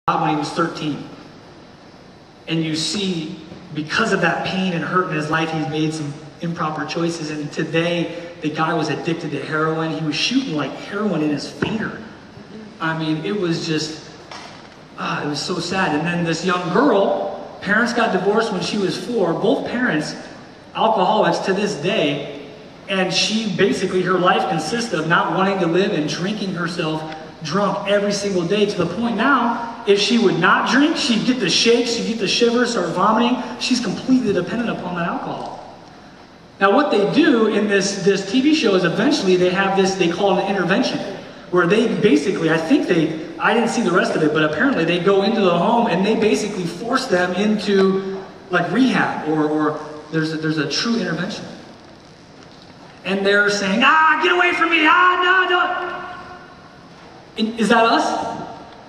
when he was 13. And you see, because of that pain and hurt in his life, he's made some improper choices. And today, the guy was addicted to heroin. He was shooting like heroin in his finger. I mean, it was just, it was so sad. And then this young girl, parents got divorced when she was 4. Both parents, alcoholics to this day. And she basically, her life consists of not wanting to live and drinking herself drunk every single day, to the point now, if she would not drink, she'd get the shakes, she'd get the shivers, start vomiting. She's completely dependent upon that alcohol. Now what they do in this TV show is eventually they have this, they call it an intervention, where they basically, I didn't see the rest of it, but apparently they go into the home and they basically force them into like rehab, or there's a true intervention. And they're saying, get away from me, no. And is that us?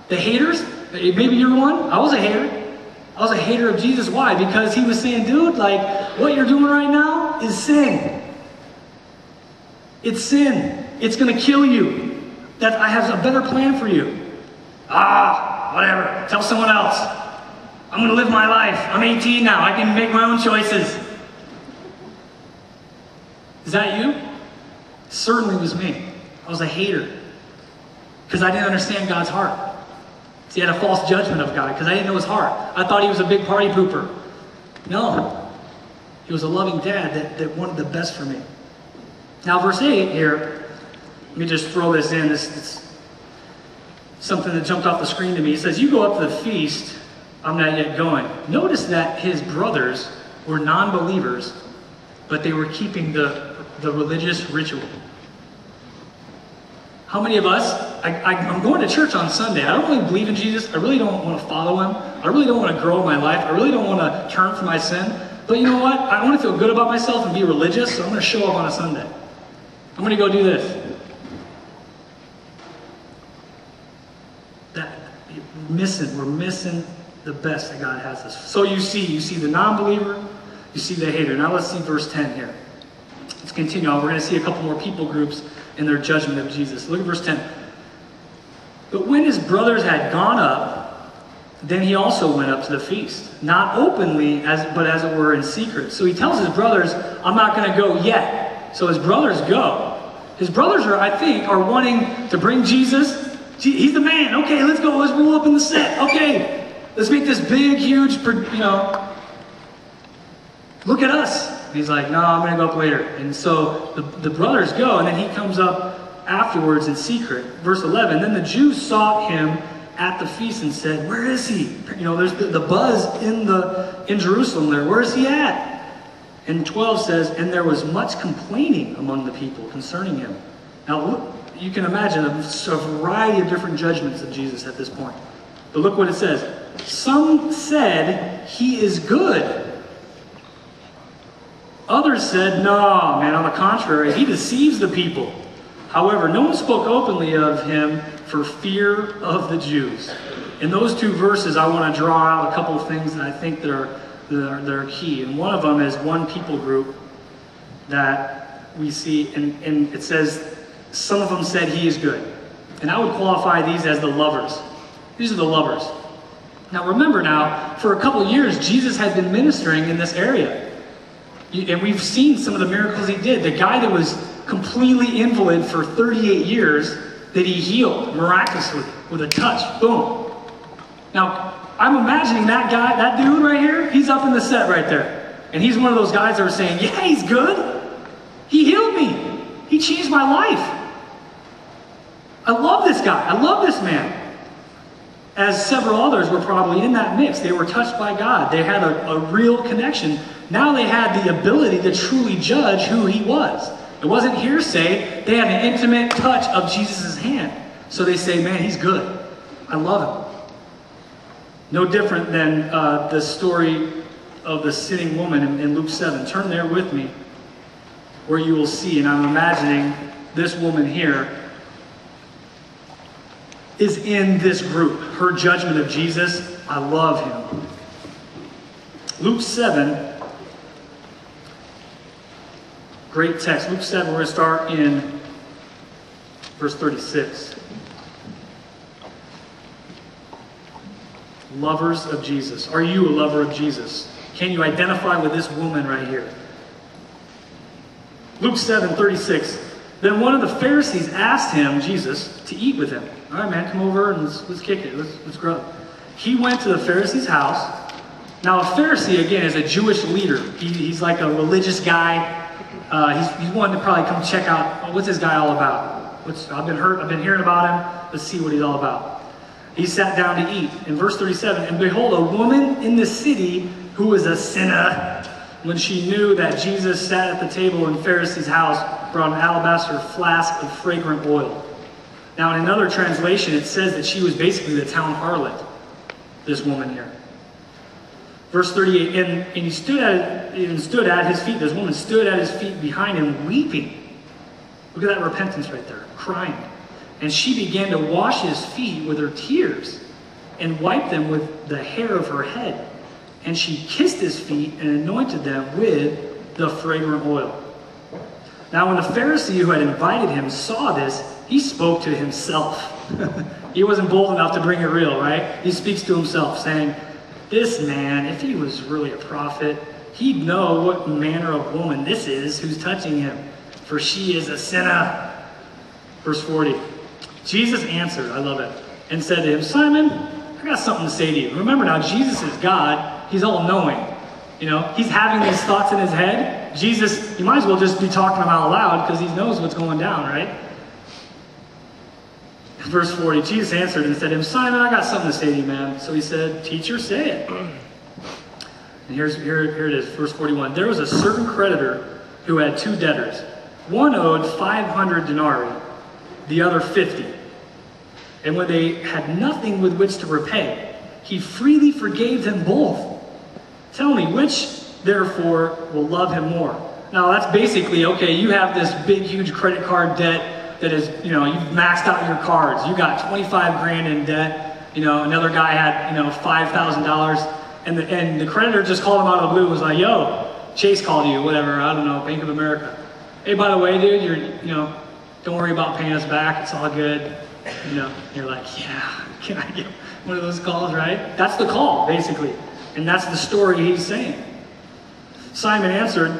The haters? Maybe you're one. I was a hater. I was a hater of Jesus. Why? Because he was saying, dude, like, what you're doing right now is sin. It's sin. It's going to kill you. That I have a better plan for you. Whatever. Tell someone else. I'm going to live my life. I'm 18 now. I can make my own choices. Is that you? Certainly was me. I was a hater. Because I didn't understand God's heart. See, I had a false judgment of God because I didn't know his heart. I thought he was a big party pooper. No. He was a loving dad that wanted the best for me. Now, verse 8 here, let me just throw this in. It's something that jumped off the screen to me. It says, you go up to the feast, I'm not yet going. Notice that his brothers were non-believers, but they were keeping the religious ritual. How many of us, I'm going to church on Sunday. I don't really believe in Jesus. I really don't want to follow him. I really don't want to grow in my life. I really don't want to turn from my sin. But you know what? I want to feel good about myself and be religious, so I'm going to show up on a Sunday. I'm going to go do this. We're missing the best that God has us. So you see the non-believer, you see the hater. Now let's see verse 10 here. Let's continue on. We're going to see a couple more people groups in their judgment of Jesus. Look at verse 10. But when his brothers had gone up, then he also went up to the feast. Not openly, but as it were in secret. So he tells his brothers, I'm not going to go yet. So his brothers go. His brothers are wanting to bring Jesus. He's the man. Okay, let's go. Let's roll up in the set. Okay, let's make this big, huge, look at us. And he's like, no, I'm going to go up later. And so the brothers go, and then he comes up afterwards in secret. Verse 11, then the Jews sought him at the feast and said, where is he? There's the buzz in Jerusalem there. Where is he at? And 12 says, and there was much complaining among the people concerning him. Now, look, you can imagine a variety of different judgments of Jesus at this point. But look what it says. Some said, he is good. Others said, no, man, on the contrary, he deceives the people. However, no one spoke openly of him for fear of the Jews. In those two verses, I want to draw out a couple of things that I think that are key. And one of them is one people group that we see, and it says, some of them said he is good. And I would qualify these as the lovers. These are the lovers. Now remember now, for a couple of years, Jesus had been ministering in this area. And we've seen some of the miracles he did. The guy that was completely invalid for 38 years, that he healed miraculously with a touch. Boom. Now, I'm imagining that guy, that dude right here, he's up in the set right there. And he's one of those guys that are saying, yeah, he's good. He healed me. He changed my life. I love this guy. I love this man. As several others were probably in that mix. They were touched by God. They had a real connection. Now they had the ability to truly judge who he was. It wasn't hearsay. They had an intimate touch of Jesus' hand. So they say, man, he's good. I love him. No different than the story of the sinning woman in Luke 7. Turn there with me, where you will see, and I'm imagining this woman here is in this group. Her judgment of Jesus, I love him. Luke 7, great text. Luke 7, we're going to start in verse 36. Lovers of Jesus. Are you a lover of Jesus? Can you identify with this woman right here? Luke 7:36. Then one of the Pharisees asked him, Jesus, to eat with him. All right, man, come over and let's kick it. Let's grow. He went to the Pharisee's house. Now, a Pharisee, again, is a Jewish leader. He's like a religious guy. He's one to probably come check out, what's this guy all about? I've been hearing about him. Let's see what he's all about. He sat down to eat. In verse 37, and behold, a woman in the city who was a sinner, when she knew that Jesus sat at the table in Pharisee's house, brought an alabaster flask of fragrant oil. Now, in another translation, it says that she was basically the town harlot, this woman here. Verse 38, and he stood at his feet. This woman stood at his feet behind him, weeping. Look at that repentance right there, crying. And she began to wash his feet with her tears and wiped them with the hair of her head. And she kissed his feet and anointed them with the fragrant oil. Now, when the Pharisee who had invited him saw this, he spoke to himself. He wasn't bold enough to bring it real, right? He speaks to himself, saying, this man, if he was really a prophet, he'd know what manner of woman this is who's touching him, for she is a sinner. Verse 40. Jesus answered, I love it, and said to him, Simon, I got something to say to you. Remember now, Jesus is God. He's all-knowing. You know, he's having these thoughts in his head. Jesus, you might as well just be talking them out loud because he knows what's going down, right? Verse 40, Jesus answered and said to him, Simon, I got something to say to you, man. So he said, teacher, say it. And here it is, verse 41. There was a certain creditor who had two debtors. One owed 500 denarii, the other 50. And when they had nothing with which to repay, he freely forgave them both. Tell me, which therefore will love him more? Now that's basically, okay, you have this big, huge credit card debt that is, you know, you've maxed out your cards. You got 25 grand in debt. You know, another guy had, $5,000. And the creditor just called him out of the blue and was like, yo, Chase called you, whatever, I don't know, Bank of America. Hey, by the way, dude, don't worry about paying us back. It's all good. You're like, yeah, can I get one of those calls, right? That's the call, basically. And that's the story he's saying. Simon answered,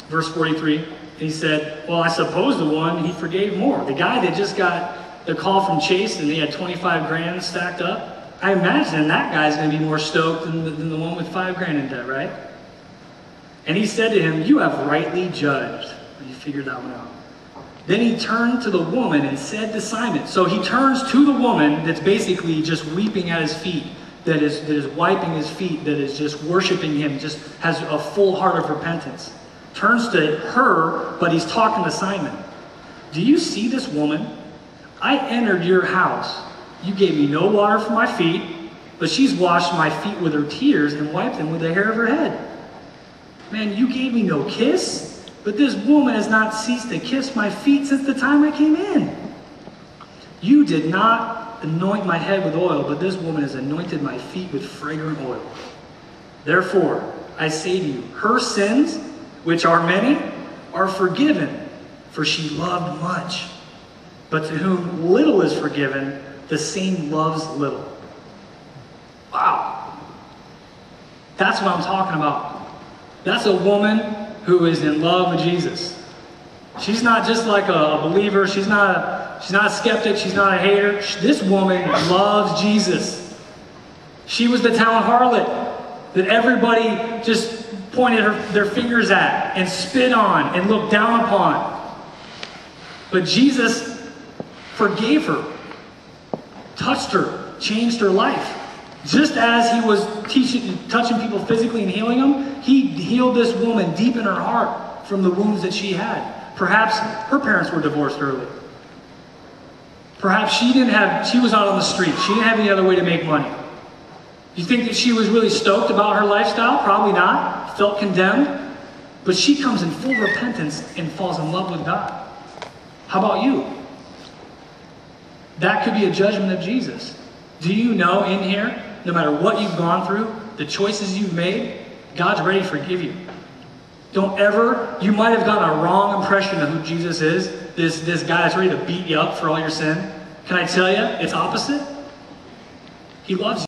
verse 43, he said, well, I suppose the one he forgave more. The guy that just got the call from Chase and he had 25 grand stacked up, I imagine that guy's going to be more stoked than the one with 5 grand in debt, right? And he said to him, you have rightly judged. And you figured that one out. Then he turned to the woman and said to Simon. So he turns to the woman that's basically just weeping at his feet, that is wiping his feet, that is just worshiping him, just has a full heart of repentance. Turns to her, but he's talking to Simon. Do you see this woman? I entered your house. You gave me no water for my feet, but she's washed my feet with her tears and wiped them with the hair of her head. Man, you gave me no kiss, but this woman has not ceased to kiss my feet since the time I came in. You did not anoint my head with oil, but this woman has anointed my feet with fragrant oil. Therefore, I say to you, her sins, which are many, are forgiven, for she loved much. But to whom little is forgiven, the same loves little. Wow. That's what I'm talking about. That's a woman who is in love with Jesus. She's not just like a believer. She's not a skeptic. She's not a hater. This woman loves Jesus. She was the town harlot that everybody just pointed their fingers at and spit on and looked down upon. But Jesus forgave her, touched her, changed her life. Just as he was touching people physically and healing them, he healed this woman deep in her heart from the wounds that she had. Perhaps her parents were divorced early. Perhaps she was out on the street. She didn't have any other way to make money. You think that she was really stoked about her lifestyle? Probably not. Felt condemned. But she comes in full repentance and falls in love with God. How about you? That could be a judgment of Jesus. Do you know in here, no matter what you've gone through, the choices you've made, God's ready to forgive you. Don't ever, you might have gotten a wrong impression of who Jesus is, this guy that's ready to beat you up for all your sin. Can I tell you, it's opposite? He loves you.